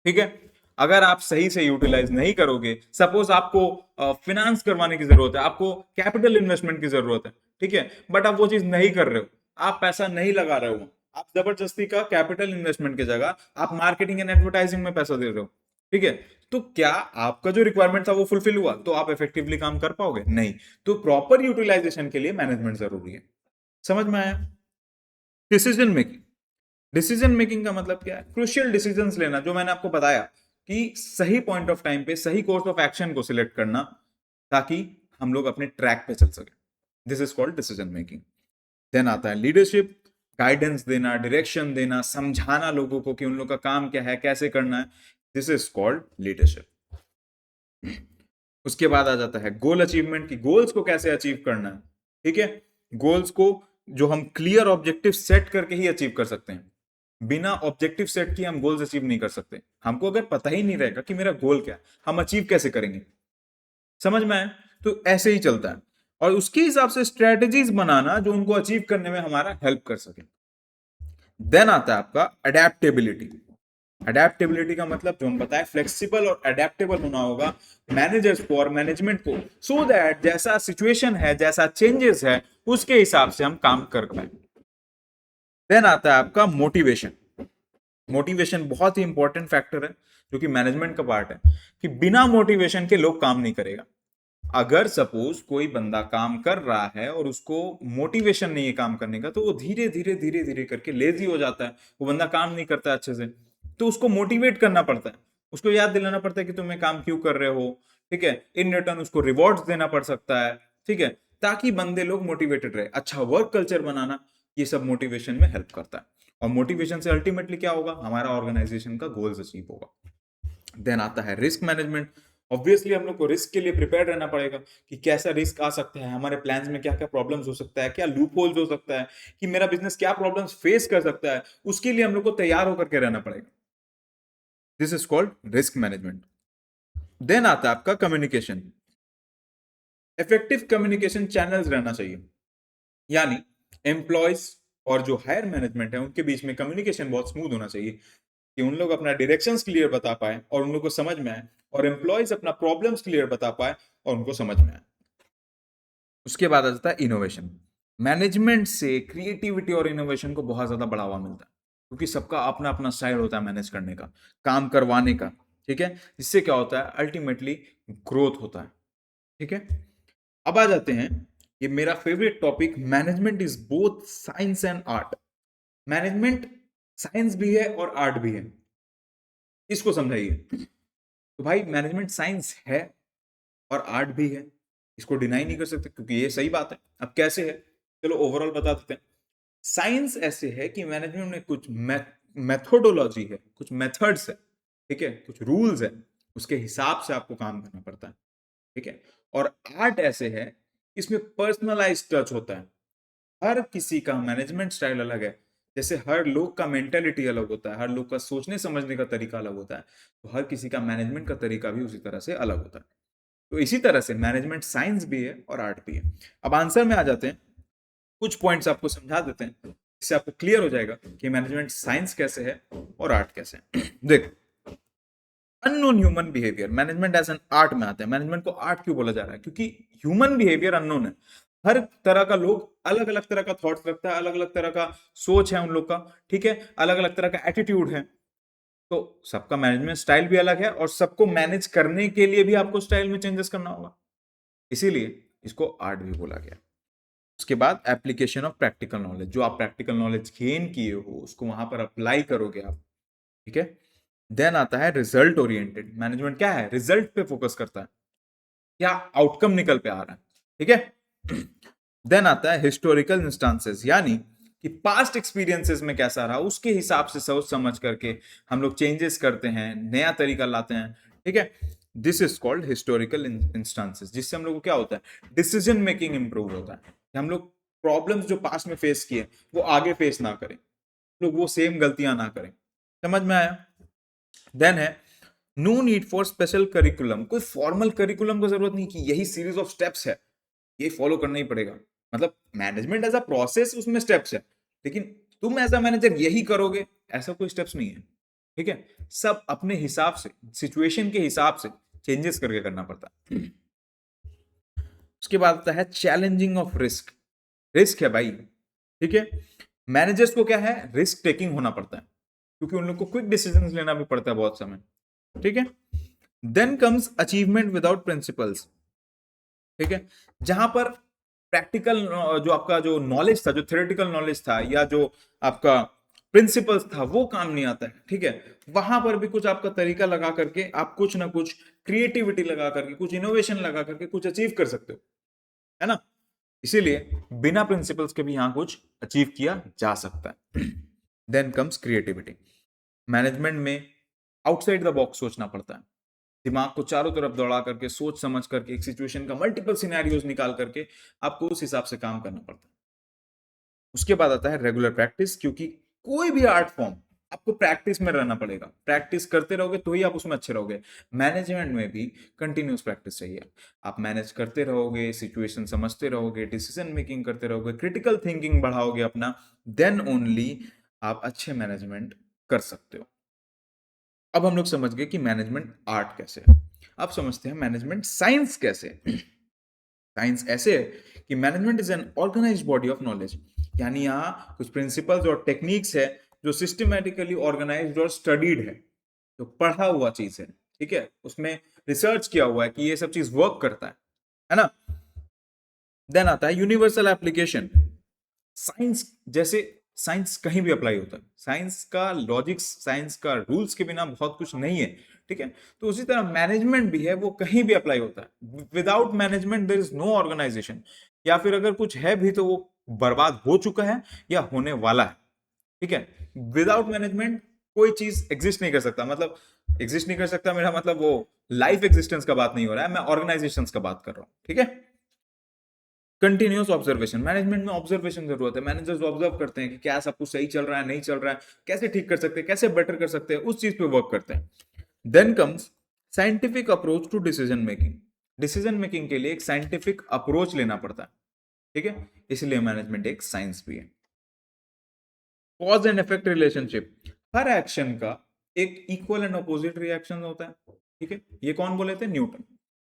S1: ठीक है। अगर आप सही से यूटिलाइज नहीं करोगे, सपोज आपको फिनांस करवाने की जरूरत है, आपको कैपिटल इन्वेस्टमेंट की जरूरत है, ठीक है, बट आप वो चीज नहीं कर रहे हो, आप पैसा नहीं लगा रहे हो, आप जबरदस्ती का कैपिटल इन्वेस्टमेंट की जगह आप मार्केटिंग एंड एडवर्टाइजिंग में पैसा दे रहे हो, ठीक है, तो क्या आपका जो रिक्वायरमेंट था वो फुलफिल हुआ? तो आप इफेक्टिवली काम कर पाओगे? नहीं। तो प्रॉपर यूटिलाइजेशन के लिए मैनेजमेंट जरूरी है। समझ में आया? Decision making. डिसीजन मेकिंग का मतलब क्या है? क्रुशियल डिसीजंस लेना, जो मैंने आपको बताया कि सही पॉइंट ऑफ टाइम पे सही कोर्स ऑफ एक्शन को सिलेक्ट करना, ताकि हम लोग अपने ट्रैक पे चल सके। This is called decision making. Then आता है लीडरशिप, गाइडेंस देना, डायरेक्शन देना, समझाना लोगों को कि उन लोग का काम क्या है, कैसे करना है। This is called leadership. उसके बाद आ जाता है गोल अचीवमेंट, की गोल्स को कैसे अचीव करना है, ठीक है। गोल्स को जो हम क्लियर ऑब्जेक्टिव सेट करके ही अचीव कर सकते हैं, बिना ऑब्जेक्टिव सेट किए हम गोल्स अचीव नहीं कर सकते। हमको अगर पता ही नहीं रहेगा कि मेरा गोल क्या है, हम अचीव कैसे करेंगे? समझ में आए? तो ऐसे ही चलता है, और उसके हिसाब से स्ट्रेटेजीज बनाना जो उनको अचीव करने में हमारा हेल्प कर सके। देन आता है आपका अडेप्टेबिलिटी। अडेप्टेबिलिटी का मतलब जो हम बताएं, फ्लेक्सिबल और अडेप्टेबल होना होगा मैनेजर्स को और मैनेजमेंट को, सो दैट जैसा सिचुएशन है, जैसा चेंजेस है, उसके हिसाब से हम काम कर पाए। देन आता है आपका मोटिवेशन। मोटिवेशन बहुत ही इंपॉर्टेंट फैक्टर है जो कि मैनेजमेंट का पार्ट है, कि बिना मोटिवेशन के लोग काम नहीं करेगा। अगर सपोज कोई बंदा काम कर रहा है और उसको मोटिवेशन नहीं है काम करने का, तो वो धीरे धीरे धीरे धीरे करके लेजी हो जाता है, वो बंदा काम नहीं करता अच्छे से। तो उसको मोटिवेट करना पड़ता है, उसको याद दिलाना पड़ता है कि तुम्हें काम क्यों कर रहे हो, ठीक है। इन रिटर्न उसको रिवॉर्ड्स देना पड़ सकता है, ठीक है, ताकि बंदे लोग मोटिवेटेड रहे। अच्छा वर्क कल्चर बनाना, ये सब मोटिवेशन में हेल्प करता है, और मोटिवेशन से अल्टीमेटली क्या होगा? हमारा ऑर्गेनाइजेशन का गोल्स अचीव होगा। देन आता है रिस्क मैनेजमेंट। ऑब्वियसली हम लोग को रिस्क के लिए प्रिपेयर रहना पड़ेगा कि कैसा रिस्क आ सकता है, हमारे प्लान्स में क्या क्या प्रॉब्लम्स हो सकता है, क्या लूप होल्स हो सकता है, कि मेरा बिजनेस क्या प्रॉब्लम्स फेस कर सकता है, उसके लिए हम लोग को तैयार होकर के रहना पड़ेगा। This is called risk management. Then आता है आपका कम्युनिकेशन। इफेक्टिव कम्युनिकेशन चैनल्स रहना चाहिए, यानी एम्प्लॉयज और जो हायर मैनेजमेंट है उनके बीच में कम्युनिकेशन बहुत स्मूथ होना चाहिए कि उन लोग अपना डायरेक्शंस क्लियर बता पाए और उन लोग को समझ में आए, और एम्प्लॉयज अपना प्रॉब्लम्स क्लियर बता पाए और उनको समझ में आए। उसके बाद आ जाता है इनोवेशन। मैनेजमेंट से क्रिएटिविटी और इनोवेशन को बहुत ज्यादा बढ़ावा मिलता है, क्योंकि सबका अपना अपना स्टाइल होता है मैनेज करने का, काम करवाने का। ठीक है, इससे क्या होता है, अल्टीमेटली ग्रोथ होता है। ठीक है, अब आ जाते हैं, ये मेरा favourite topic, management is both science and art. Management science भी है और आर्ट भी है, इसको समझाइए। तो भाई मैनेजमेंट साइंस है और आर्ट भी है, इसको डिनाई नहीं कर सकते, क्योंकि ये सही बात है। अब कैसे है, चलो ओवरऑल बता देते हैं। साइंस ऐसे है कि मैनेजमेंट में कुछ मेथोडोलॉजी है, कुछ मेथड्स है, ठीक है, कुछ रूल्स है, उसके हिसाब से आपको काम करना पड़ता है। ठीक है, और आर्ट ऐसे है, इसमें पर्सनलाइज टच होता है। हर किसी का मैनेजमेंट स्टाइल अलग है, जैसे हर लोग का मेंटेलिटी अलग होता है, हर लोग का सोचने समझने का तरीका अलग होता है, तो हर किसी का मैनेजमेंट का तरीका भी उसी तरह से अलग होता है। तो इसी तरह से मैनेजमेंट साइंस भी है और आर्ट भी है। अब आंसर में आ जाते हैं, कुछ पॉइंट्स आपको समझा देते हैं, इससे आपको क्लियर हो जाएगा कि मैनेजमेंट साइंस कैसे है और आर्ट कैसे है। देखो, unknown human behaviour, management as an art में आता है। मैनेजमेंट को आर्ट क्यों बोला जा रहा है, क्योंकि ह्यूमन बिहेवियर अननोन है। हर तरह का लोग अलग अलग तरह का थॉट्स रखता है, अलग अलग तरह का सोच है उन लोग का। ठीक है, अलग अलग तरह का एटीट्यूड है, तो सबका मैनेजमेंट स्टाइल भी अलग है, और सबको मैनेज करने के लिए भी आपको स्टाइल में चेंजेस करना होगा, इसीलिए इसको आर्ट भी बोला गया। उसके बाद एप्लीकेशन ऑफ प्रैक्टिकल नॉलेज, जो आप प्रैक्टिकल नॉलेज गेन किए हो उसको वहां पर अप्लाई करोगे आप। ठीक है, देन आता है रिजल्ट ओरिएंटेड। मैनेजमेंट क्या है, रिजल्ट पे फोकस करता है, क्या आउटकम निकल पे आ रहा है। ठीक है, देन आता है हिस्टोरिकल इंस्टांसेस, यानी कि पास्ट एक्सपीरियंसेस में कैसा रहा उसके हिसाब से सोच समझ करके हम लोग चेंजेस करते हैं, नया तरीका लाते हैं। ठीक है, this is called historical instances, जिससे हम लोग को क्या होता है, डिसीजन मेकिंग इंप्रूव होता है, कि हम लोग प्रॉब्लम्स जो पास्ट में फेस किए वो आगे फेस ना करें, लोग वो सेम गलतियां ना करें। समझ में आया। देन है no need for special curriculum, कोई फॉर्मल करिकुलम की जरूरत नहीं कि यही सीरीज ऑफ स्टेप्स है, ये फॉलो करना ही पड़ेगा। मतलब मैनेजमेंट एज अ प्रोसेस, उसमें स्टेप्स है, लेकिन तुम एज अ मैनेजर यही करोगे, ऐसा कोई स्टेप्स नहीं है। ठीक है, सब अपने हिसाब से, सिचुएशन के हिसाब से चेंजेस करके करना पड़ता है। उसके बाद आता है चैलेंजिंग ऑफ रिस्क। रिस्क है भाई, ठीक है, मैनेजर्स को क्या है, रिस्क टेकिंग होना पड़ता है, क्योंकि उन लोग को क्विक डिसीजन लेना भी पड़ता है बहुत समय। ठीक है, then comes achievement without principles. ठीक है, जहां पर प्रैक्टिकल जो आपका जो नॉलेज था, जो थ्योरेटिकल नॉलेज था, या जो आपका प्रिंसिपल्स था, वो काम नहीं आता है। ठीक है, वहां पर भी कुछ आपका तरीका लगा करके आप कुछ ना कुछ क्रिएटिविटी लगा करके, कुछ इनोवेशन लगा करके कुछ अचीव कर सकते हो, है ना। इसीलिए बिना प्रिंसिपल्स के भी यहां कुछ अचीव किया जा सकता है। Then comes creativity. मैनेजमेंट में आउटसाइड द बॉक्स सोचना पड़ता है, दिमाग को चारों तरफ दौड़ा करके, सोच समझ करके, एक सिचुएशन का मल्टीपल सिनेरियोज निकाल करके आपको उस हिसाब से काम करना पड़ता है। उसके बाद आता है रेगुलर प्रैक्टिस, क्योंकि कोई भी आर्ट फॉर्म आपको प्रैक्टिस में रहना पड़ेगा, प्रैक्टिस करते रहोगे तो ही आप उसमें अच्छे रहोगे। मैनेजमेंट में भी कंटिन्यूस प्रैक्टिस चाहिए, आप मैनेज करते रहोगे, सिचुएशन समझते रहोगे, डिसीजन मेकिंग करते रहोगे, क्रिटिकल थिंकिंग बढ़ाओगे अपना, देन ओनली आप अच्छे मैनेजमेंट कर सकते हो। अब हम लोग समझ गए कि मैनेजमेंट आर्ट कैसे है। अब समझते हैं मैनेजमेंट साइंस कैसे है। साइंस ऐसे है कि management is an organized body of knowledge, यानी यहाँ कुछ प्रिंसिपल्स और टेक्निक्स है जो सिस्टमैटिकली ऑर्गेनाइज्ड और स्टडीड है, जो पढ़ा हुआ चीज है। ठीक है, उसमें रिसर्च किया हुआ है कि ये सब चीज वर्क करता है ना। देन आता है यूनिवर्सल एप्लीकेशन। साइंस जैसे साइंस कहीं भी अप्लाई होता है, साइंस का लॉजिक्स, साइंस का रूल्स के बिना बहुत कुछ नहीं है। ठीक है, तो उसी तरह मैनेजमेंट भी है, वो कहीं भी अप्लाई होता है। Without management there is no organization, या फिर अगर कुछ है भी तो वो बर्बाद हो चुका है या होने वाला है। ठीक है, विदाउट मैनेजमेंट कोई चीज एग्जिस्ट नहीं कर सकता। मतलब एग्जिस्ट नहीं कर सकता, मेरा मतलब वो लाइफ एग्जिस्टेंस का बात नहीं हो रहा है, मैं ऑर्गेनाइजेशन का बात कर रहा हूं। ठीक है, कंटिन्यूस ऑब्जर्वेशन, मैनेजमेंट में ऑब्जर्वेशन जरूरत है। मैनेजर्स ऑब्जर्व करते हैं कि क्या सब कुछ सही चल रहा है, नहीं चल रहा है, कैसे ठीक कर सकते हैं, कैसे बेटर कर सकते हैं, उस चीज पे वर्क करते हैं। Then comes scientific approach to decision making. Decision making के लिए एक साइंटिफिक अप्रोच लेना पड़ता है। ठीक है, इसलिए मैनेजमेंट एक साइंस भी है। Cause and effect relationship, her action का एक इक्वल एंड अपोजिट रिएक्शन होता है, ठीक है, ये कौन बोले थे, न्यूटन।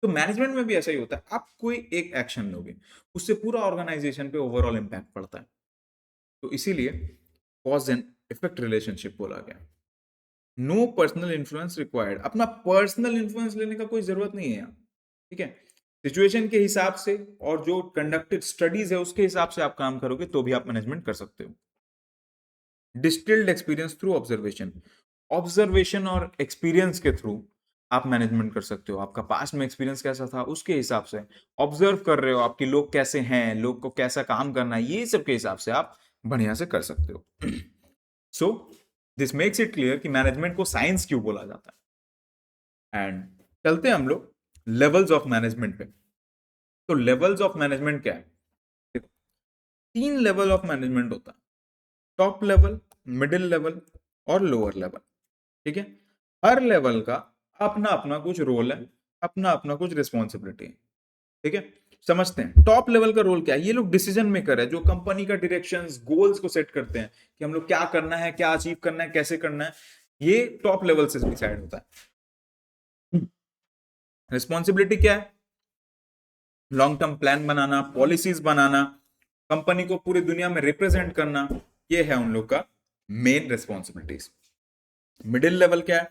S1: तो मैनेजमेंट में भी ऐसा ही होता है, आप कोई एक एक्शन लोगे उससे पूरा ऑर्गेनाइजेशन पे ओवरऑल इंपैक्ट पड़ता है, तो इसीलिए कॉज एंड इफेक्ट रिलेशनशिप बोला गया। नो पर्सनल इन्फ्लुएंस रिक्वायर्ड, अपना पर्सनल इन्फ्लुएंस लेने का कोई जरूरत नहीं है यहाँ, ठीक है, सिचुएशन के हिसाब से और जो कंडक्टेड स्टडीज है उसके हिसाब से आप काम करोगे तो भी आप मैनेजमेंट कर सकते हो। Distilled experience through observation, observation और एक्सपीरियंस के थ्रू आप मैनेजमेंट कर सकते हो। आपका पास्ट में एक्सपीरियंस कैसा था उसके हिसाब से ऑब्जर्व कर रहे हो, आपके लोग कैसे हैं, लोग को कैसा काम करना है, ये सब के हिसाब से आप बढ़िया से कर सकते हो। So this makes it clear कि मैनेजमेंट को साइंस क्यों बोला जाता है। एंड चलते हैं हम लोग लेवल्स ऑफ मैनेजमेंट पे। तो लेवल्स ऑफ मैनेजमेंट क्या है, देखो 3 लेवल ऑफ मैनेजमेंट होता है, टॉप लेवल, मिडिल लेवल और लोअर लेवल, ठीक है। हर लेवल का अपना अपना कुछ रोल है, अपना अपना कुछ रिस्पॉन्सिबिलिटी है, ठीक है। समझते हैं टॉप लेवल का रोल क्या है। ये लोग डिसीजन मेकर है जो कंपनी का डायरेक्शंस गोल्स को सेट करते हैं कि हम लोग क्या करना है, क्या अचीव करना है, कैसे करना है, ये टॉप लेवल से डिसाइड होता है। रिस्पॉन्सिबिलिटी क्या है, लॉन्ग टर्म प्लान बनाना, पॉलिसीज बनाना, कंपनी को पूरी दुनिया में रिप्रेजेंट करना, ये है उन लोग का मेन रिस्पॉन्सिबिलिटीज। मिडिल लेवल क्या है,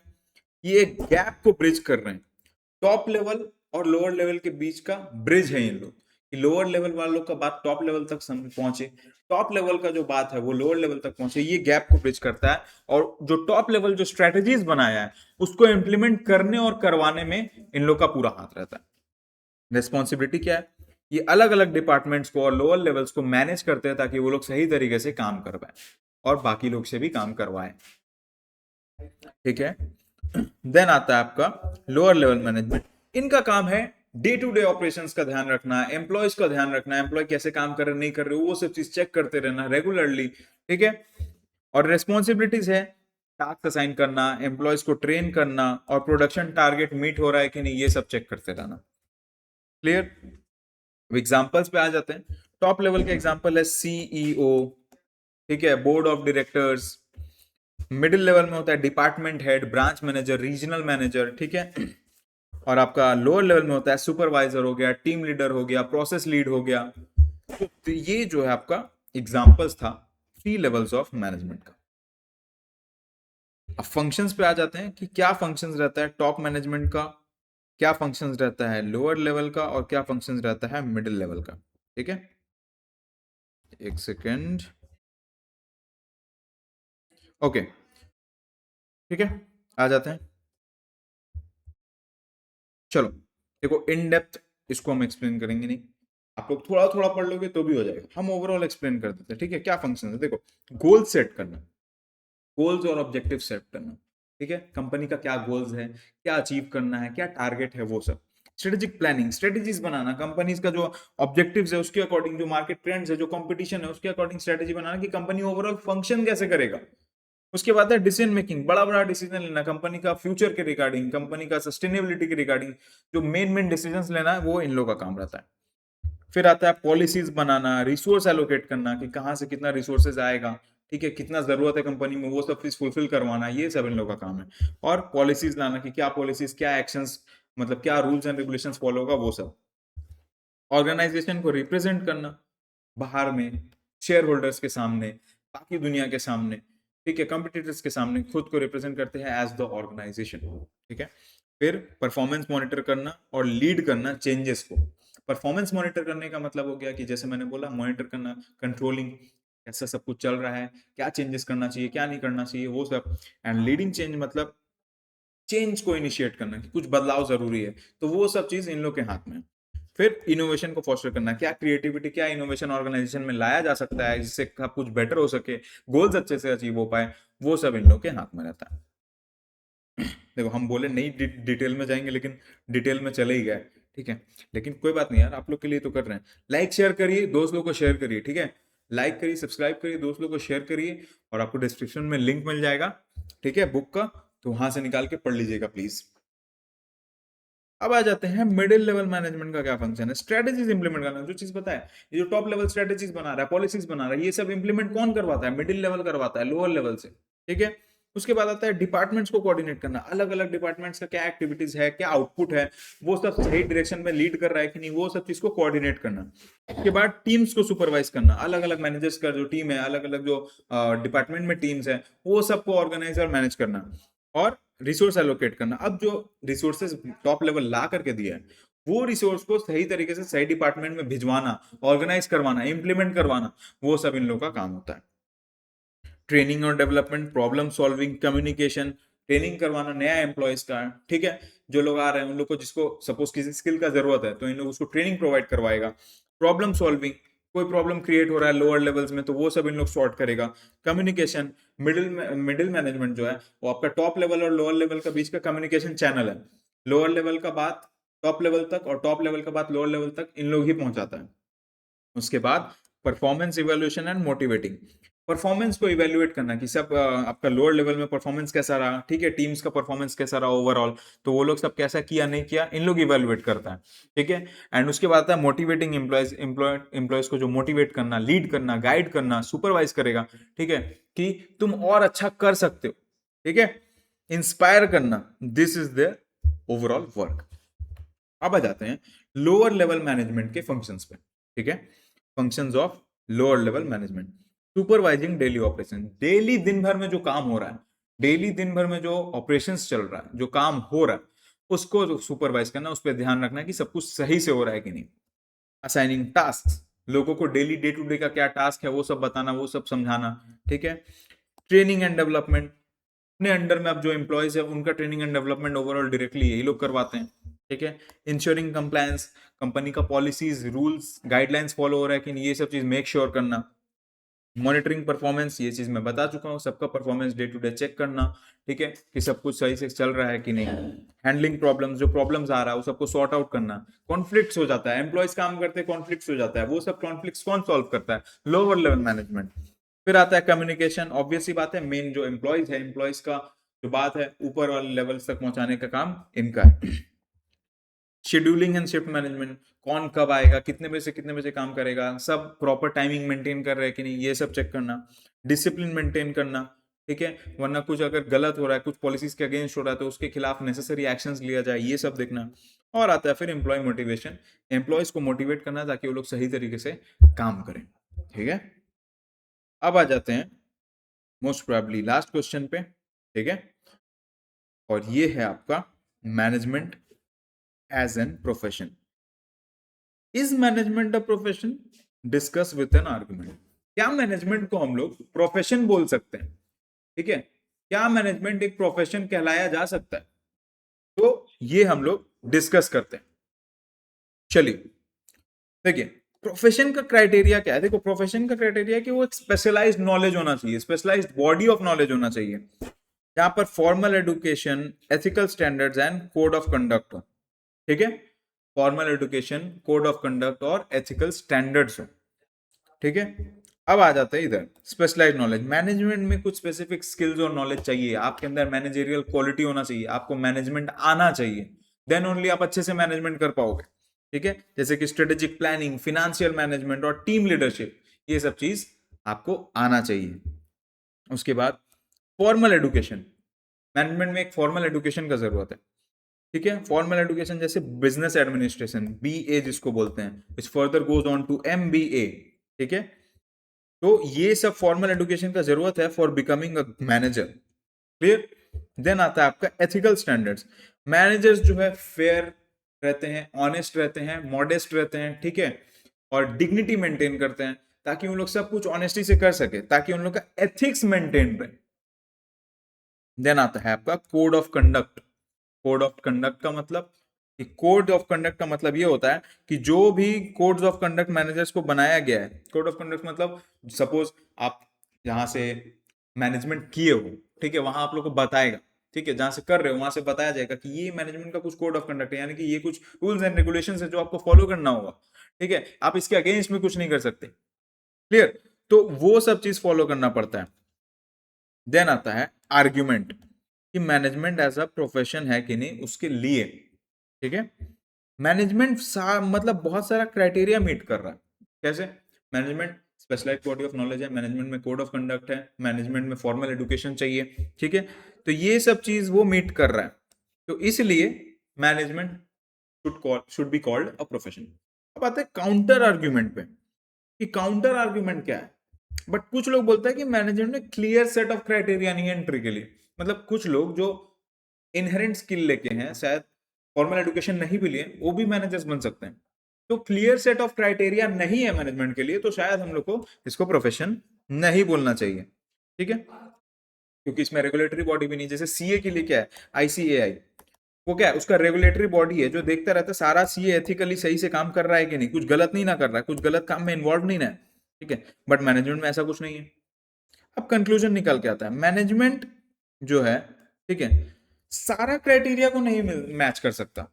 S1: ये गैप को ब्रिज कर रहे हैं, टॉप लेवल और लोअर लेवल के बीच का ब्रिज है इन लोग, कि लोअर लेवल वालों का बात टॉप लेवल तक पहुंचे, टॉप लेवल का जो बात है वो लोअर लेवल तक पहुंचे, ये गैप को ब्रिज करता है। और जो टॉप लेवल जो स्ट्रेटेजीज बनाया है उसको इंप्लीमेंट करने और करवाने में इन लोग का पूरा हाथ रहता है। रिस्पॉन्सिबिलिटी क्या है, ये अलग अलग डिपार्टमेंट्स को और लोअर लेवल्स को मैनेज करते हैं ताकि वो लोग सही तरीके से काम कर पाए और बाकी लोग से भी काम करवाएं, ठीक है। देन आता है आपका लोअर लेवल मैनेजमेंट, इनका काम है डे टू डे ऑपरेशंस का ध्यान रखना, एम्प्लॉयज का ध्यान रखना, एम्प्लॉय कैसे काम कर रहे नहीं कर रहे वो सब चीज चेक करते रहना रेगुलरली, ठीक है। और रेस्पॉन्सिबिलिटीज है टास्क असाइन करना, एम्प्लॉयज को ट्रेन करना और प्रोडक्शन टारगेट मीट हो रहा है कि नहीं ये सब चेक करते रहना। क्लियर, एग्जांपल्स पे आ जाते हैं। टॉप लेवल के एग्जांपल है सीईओ, ठीक है, board of directors. Middle level में होता है department head, branch manager, regional manager, ठीक है। और आपका लोअर लेवल में होता है सुपरवाइजर हो गया, टीम लीडर हो गया, प्रोसेस लीड हो गया। तो ये जो है आपका एग्जांपल्स था 3 लेवल्स ऑफ मैनेजमेंट का। अब फंक्शंस पे आ जाते हैं कि क्या फंक्शंस रहता है टॉप मैनेजमेंट का, क्या फंक्शंस रहता है लोअर लेवल का और क्या फंक्शंस रहता है मिडिल लेवल का, ठीक है। एक सेकेंड, ओके, ठीक है, आ जाते हैं। चलो देखो इन डेप्थ इसको हम एक्सप्लेन करेंगे नहीं, आप लोग थोड़ा थोड़ा पढ़ लोगे तो भी हो जाएगा, हम ओवरऑल एक्सप्लेन कर देते हैं, ठीक है। क्या फंक्शन है, देखो गोल सेट करना, गोल्स और ऑब्जेक्टिव सेट करना, ठीक है, कंपनी का क्या गोल्स है, क्या अचीव करना है, क्या टारगेट है, वो सब। स्ट्रेटेजिक प्लानिंग, स्ट्रेटेजीज बनाना, कंपनीज का जो ऑब्जेक्टिव्स है उसके अकॉर्डिंग, जो मार्केट ट्रेंड्स है, जो कंपटीशन है उसके अकॉर्डिंग स्ट्रेटेजी बनाना कि कंपनी ओवरऑल फंक्शन कैसे करेगा। उसके बाद है डिसीजन मेकिंग, बड़ा बड़ा डिसीजन लेना कंपनी का फ्यूचर के रिगार्डिंग, कंपनी का सस्टेनेबिलिटी के रिगार्डिंग, जो मेन मेन डिसीजंस लेना है वो इन लोगों का काम रहता है। फिर आता है पॉलिसीज बनाना, रिसोर्स एलोकेट करना कि कहाँ से कितना रिसोर्सेज आएगा, ठीक है, कितना जरूरत है कंपनी में, वो सब चीज फुलफिल करवाना, ये सब इन लोगों का काम है। और पॉलिसीज लाना कि क्या पॉलिसीज, क्या एक्शंस, मतलब क्या रूल्स एंड रेगुलेशंस फॉलो होगा, वो सब। ऑर्गेनाइजेशन को रिप्रेजेंट करना बाहर में, शेयर होल्डर्स के सामने, बाकी दुनिया के सामने, ठीक है, कंपिटिटर्स के सामने खुद को रिप्रेजेंट करते हैं एज द ऑर्गेनाइजेशन, ठीक है। फिर परफॉर्मेंस मॉनिटर करना और लीड करना चेंजेस को। परफॉर्मेंस मॉनिटर करने का मतलब हो गया कि जैसे मैंने बोला मॉनिटर करना, कंट्रोलिंग, कैसा सब कुछ चल रहा है, क्या चेंजेस करना चाहिए, क्या नहीं करना चाहिए, वो सब। एंड लीडिंग चेंज मतलब चेंज को इनिशिएट करना कि कुछ बदलाव जरूरी है, तो वो सब चीज इन लोग के हाथ में है। फिर इनोवेशन को फोस्टर करना, क्या क्रिएटिविटी, क्या इनोवेशन ऑर्गेनाइजेशन में लाया जा सकता है जिससे कुछ बेटर हो सके, गोल्स अच्छे से अचीव हो पाए, वो सब इन लोग के हाथ में रहता है। देखो हम बोले नहीं डिटेल में जाएंगे, लेकिन डिटेल में चले ही गए, ठीक है। लेकिन कोई बात नहीं यार, आप लोग के लिए तो कर रहे हैं। लाइक शेयर करिए, दोस्त लोग को शेयर करिए, ठीक है। लाइक करिए, सब्सक्राइब करिए, दोस्त लोग को शेयर करिए, और आपको डिस्क्रिप्शन में लिंक मिल जाएगा, ठीक है, बुक का, तो वहां से निकाल के पढ़ लीजिएगा प्लीज। अब आ जाते हैं मिडिल लेवल मैनेजमेंट का क्या फंक्शन है। स्ट्रेटेजीज इंप्लीमेंट करना, जो चीज पता है, ये जो टॉप लेवल स्ट्रेटेजीज बना रहा है, पॉलिसीज बना रहा है, ये सब इंप्लीमेंट कौन करवाता है? मिडिल लेवल करवाता है, लोअर लेवल से। ठीक है, उसके बाद आता है डिपार्टमेंट्स को कोऑर्डिनेट करना, अलग अलग डिपार्टमेंट्स का क्या एक्टिविटीज है, क्या आउटपुट है, वो सब सही डायरेक्शन में लीड कर रहा है कि नहीं, वो सब चीज को कोऑर्डिनेट करना। उसके बाद टीम्स को सुपरवाइज करना, अलग अलग मैनेजर्स का जो टीम है, अलग अलग जो डिपार्टमेंट में टीम्स है, वो सबको ऑर्गेनाइज और मैनेज करना। और रिसोर्स एलोकेट करना, अब जो रिसोर्सेज टॉप लेवल ला करके दिया है, वो रिसोर्स को सही तरीके से सही डिपार्टमेंट में भिजवाना, ऑर्गेनाइज करवाना, इंप्लीमेंट करवाना, वो सब इन लोगों का काम होता है। ट्रेनिंग और development, problem solving, communication, training करवाना नया एम्प्लॉयज का। ठीक है, जो लोग आ रहे हैं उन लोग को, जिसको सपोज किसी स्किल का जरूरत है, तो इन लोग उसको ट्रेनिंग प्रोवाइड करवाएगा। प्रॉब्लम सॉल्विंग, कोई प्रॉब्लम क्रिएट हो रहा है लोअर लेवल्स में, तो वो सब इन लोग सॉर्ट करेगा। कम्युनिकेशन, मिडिल मैनेजमेंट जो है, वो आपका टॉप लेवल और लोअर लेवल का बीच का कम्युनिकेशन चैनल है। लोअर लेवल का बात टॉप लेवल तक, और टॉप लेवल का बात लोअर लेवल तक, इन लोग ही पहुंचाता है। उसके बाद performance evaluation and motivating, performance को इवेल्युएट करना कि सब आपका लोअर लेवल में परफॉर्मेंस कैसा रहा, ठीक है, टीम्स का परफॉर्मेंस कैसा रहा ओवरऑल, तो वो लोग सब कैसा किया नहीं किया, इन लोग इवेल्युएट करता है। ठीक है, एंड उसके बाद आता है मोटिवेटिंग एम्प्लॉयज को जो मोटिवेट करना, लीड करना, गाइड करना, सुपरवाइज करेगा। ठीक है, कि तुम और अच्छा कर सकते हो। ठीक है, इंस्पायर करना, this is the overall work. अब आ जाते हैं लोअर लेवल मैनेजमेंट के फंक्शंस पे। ठीक है, functions of lower level management. Supervising daily operation, daily दिन भर में जो काम हो रहा है, डेली दिन भर में जो ऑपरेशंस चल रहा है, जो काम हो रहा है, उसको सुपरवाइज करना, उस पर ध्यान रखना कि सब कुछ सही से हो रहा है कि नहीं। असाइनिंग टास्क, लोगों को डेली डे टू डे का क्या टास्क है वो सब बताना, वो सब समझाना। ठीक है, ट्रेनिंग एंड डेवलपमेंट, अपने अंडर में अब जो एम्प्लॉयज है उनका training and development overall directly यही लोग करवाते हैं। ठीक है, इंश्योरिंग कंप्लायंस, कंपनी का पॉलिसीज, रूल्स, गाइडलाइंस फॉलो हो रहा है कि नहीं, ये सब चीज मेक श्योर करना। मॉनिटरिंग परफॉर्मेंस, ये चीज मैं बता चुका हूँ, सबका performance day to day check करना। ठीक है, कि सब कुछ सही से चल रहा है कि नहीं। हैंडलिंग प्रॉब्लम्स, जो प्रॉब्लम्स आ रहा है वो सबको सॉर्ट आउट करना। कॉन्फ्लिक्ट्स हो जाता है, एम्प्लॉयज काम करते हैं, कॉन्फ्लिक्ट्स हो जाता है, वो सब कॉन्फ्लिक्ट्स कौन सॉल्व करता है? Lower level management. फिर आता है कम्युनिकेशन, ऑब्वियस सी बात है, मेन जो एम्प्लॉयज है, एम्प्लॉयज का जो बात है ऊपर वाले लेवल तक पहुंचाने का काम इनका है। शेड्यूलिंग एंड शिफ्ट मैनेजमेंट, कौन कब आएगा, कितने बजे से कितने बजे काम करेगा, सब प्रॉपर टाइमिंग मेंटेन कर रहे हैं कि नहीं, ये सब चेक करना। डिसिप्लिन मेंटेन करना। ठीक है, वरना कुछ अगर गलत हो रहा है, कुछ पॉलिसीज के अगेंस्ट हो रहा है, तो उसके खिलाफ नेसेसरी एक्शंस लिया जाए, ये सब देखना। और आता है फिर एम्प्लॉय मोटिवेशन, एम्प्लॉयज को मोटिवेट करना ताकि वो लोग सही तरीके से काम करें। ठीक है, अब आ जाते हैं मोस्ट प्रोबेबली लास्ट क्वेश्चन पे। ठीक है, और ये है आपका management as an profession. Is management a profession? Discuss with an argument. क्या मैनेजमेंट को हम लोग प्रोफेशन बोल सकते हैं? ठीक है, क्या मैनेजमेंट एक प्रोफेशन कहलाया जा सकता है? तो ये हम लोग डिस्कस करते हैं। चलिए, देखिए, प्रोफेशन का क्राइटेरिया क्या है? देखो, प्रोफेशन का क्राइटेरिया कि वो एक स्पेशलाइज्ड नॉलेज होना चाहिए, स्पेशलाइज्ड बॉडी ऑफ नॉलेज होना चाहिए, जहां पर formal education, ethical standards and code of conduct हो। ठीक है, formal education, code of conduct और एथिकल स्टैंडर्ड्स हो। ठीक है, अब आ जाते हैं इधर स्पेशलाइज्ड नॉलेज। मैनेजमेंट में कुछ स्पेसिफिक स्किल्स और नॉलेज चाहिए, आपके अंदर मैनेजरियल क्वालिटी होना चाहिए, आपको मैनेजमेंट आना चाहिए, देन ओनली आप अच्छे से मैनेजमेंट कर पाओगे। ठीक है, जैसे कि स्ट्रेटेजिक प्लानिंग, फिनेंशियल मैनेजमेंट और टीम लीडरशिप, ये सब चीज आपको आना चाहिए। उसके बाद फॉर्मल एजुकेशन, मैनेजमेंट में एक फॉर्मल एजुकेशन का जरूरत है। ठीक है, फॉर्मल एजुकेशन जैसे बिजनेस एडमिनिस्ट्रेशन, बीए जिसको बोलते हैं, which further goes on to MBA. ठीक है, तो ये सब फॉर्मल एजुकेशन का जरूरत है for becoming a manager. Clear? Then आता है आपका एथिकल स्टैंडर्ड्स। मैनेजर्स जो है फेयर रहते हैं, ऑनेस्ट रहते हैं, मॉडेस्ट रहते हैं। ठीक है, और डिग्निटी मेंटेन करते हैं, ताकि उन लोग सब कुछ ऑनेस्टी से कर सके, ताकि उन लोग का एथिक्स मेंटेन रहे। देन आता है आपका code of conduct. Code of conduct का मतलब, कोड ऑफ कंडक्ट का मतलब ये होता है कि जो भी कोड्स ऑफ कंडक्ट मैनेजर्स को बनाया गया है, कोड ऑफ कंडक्ट मतलब सपोज आप जहां से मैनेजमेंट किए हो, ठीक है, वहां आप लोग को बताएगा। ठीक है, जहां से कर रहे हो वहां से बताया जाएगा कि ये मैनेजमेंट का कुछ कोड ऑफ कंडक्ट है, यानी कि ये कुछ रूल्स एंड रेगुलेशंस है जो आपको फॉलो करना होगा। ठीक है, आप इसके अगेंस्ट में कुछ नहीं कर सकते। क्लियर? तो वो सब चीज फॉलो करना पड़ता है। देन आता है आर्ग्यूमेंट, कि मैनेजमेंट एज अ प्रोफेशन है कि नहीं, उसके लिए ठीक है। मैनेजमेंट मतलब बहुत सारा क्राइटेरिया मीट कर रहा है। कैसे? Management specialized body of knowledge है, मैनेजमेंट में कोड ऑफ कंडक्ट है, मैनेजमेंट में फॉर्मल एजुकेशन चाहिए, ठीक है। तो ये सब चीज वो मीट कर रहा है, तो इसलिए management should be called a profession. अब आते हैं काउंटर आर्ग्यूमेंट पे कि काउंटर आर्ग्यूमेंट क्या है। बट कुछ लोग बोलते हैं कि मैनेजमेंट में क्लियर सेट ऑफ क्राइटेरिया नहीं है एंट्री के लिए। मतलब कुछ लोग जो इनहेरेंट स्किल लेके हैं, शायद फॉर्मल एजुकेशन नहीं भी लिए, वो भी मैनेजर्स बन सकते हैं। तो क्लियर सेट ऑफ क्राइटेरिया नहीं है मैनेजमेंट के लिए, तो शायद हम लोग को इसको प्रोफेशन नहीं बोलना चाहिए, ठीक है। क्योंकि इसमें रेगुलेटरी बॉडी भी नहीं, जैसे सीए के लिए क्या है, आईसीएआई, वो क्या है, उसका रेगुलेटरी बॉडी है जो देखता रहता है सारा सीए एथिकली सही से काम कर रहा है कि नहीं, कुछ गलत नहीं ना कर रहा है, कुछ गलत काम में इन्वॉल्व नहीं ना है, ठीक है। बट मैनेजमेंट में ऐसा कुछ नहीं है। अब कंक्लूजन निकल के आता है, मैनेजमेंट जो है, ठीक है, सारा क्राइटेरिया को नहीं मैच कर सकता।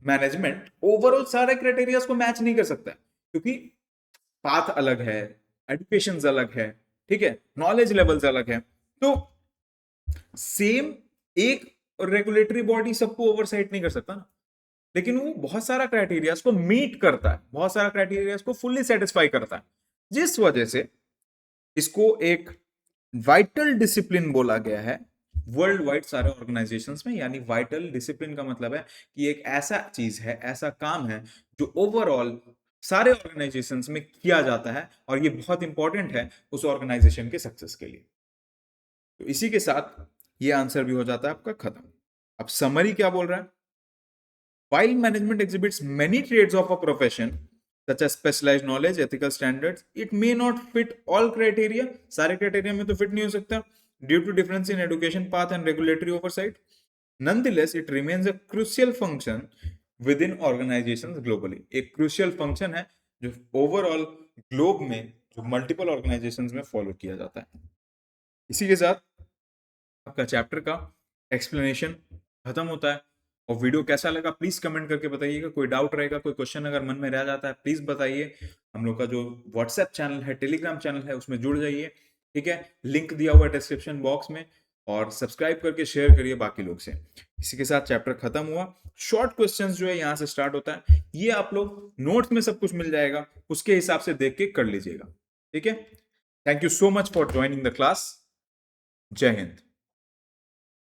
S1: मैनेजमेंट ओवरऑल सारे क्राइटेरिया को मैच नहीं कर सकता, क्योंकि पाथ अलग है, एजुकेशन अलग है, ठीक है, नॉलेज लेवल्स अलग है। तो सेम एक रेगुलेटरी बॉडी सबको ओवरसाइट नहीं कर सकता ना, लेकिन वो बहुत सारा क्राइटेरिया को मीट करता है, बहुत सारा क्राइटेरिया को फुल्ली सेटिस्फाई करता है, जिस वजह से इसको एक वाइटल डिसिप्लिन बोला गया है वर्ल्ड वाइड सारे ऑर्गेनाइजेशंस में। यानी वाइटल डिसिप्लिन का मतलब है कि एक ऐसा चीज है, ऐसा काम है जो ओवरऑल सारे ऑर्गेनाइजेशंस में किया जाता है, और ये बहुत इंपॉर्टेंट है उस ऑर्गेनाइजेशन के सक्सेस के लिए। तो इसी के साथ ये आंसर भी हो जाता है आपका खत्म। अब समरी क्या बोल रहा है? While management exhibits many traits of a profession, such as specialized knowledge, ethical standards, it may not fit all criteria. सारे क्राइटेरिया में तो फिट नहीं हो सकता due to difference in education path and regulatory oversight. Nonetheless, it remains a crucial function within organizations globally. एक crucial function है जो overall globe में जो multiple organizations में follow किया जाता है। इसी के साथ आपका चैप्टर का एक्सप्लेनेशन खत्म होता है। और वीडियो कैसा लगा प्लीज कमेंट करके बताइएगा। कोई डाउट रहेगा, कोई क्वेश्चन अगर मन में रह जाता है प्लीज बताइए। हम लोग का जो व्हाट्सएप चैनल है, टेलीग्राम चैनल है, उसमें जुड़ जाइए, ठीक है। लिंक दिया हुआ है डिस्क्रिप्शन बॉक्स में, और सब्सक्राइब करके शेयर करिए बाकी लोग से। इसी के साथ चैप्टर खत्म हुआ। शॉर्ट क्वेश्चंस जो है यहाँ से स्टार्ट होता है, ये आप लोग नोट्स में सब कुछ मिल जाएगा, उसके हिसाब से देख के कर लीजिएगा, ठीक है। Thank you so much for joining the class. जय हिंद।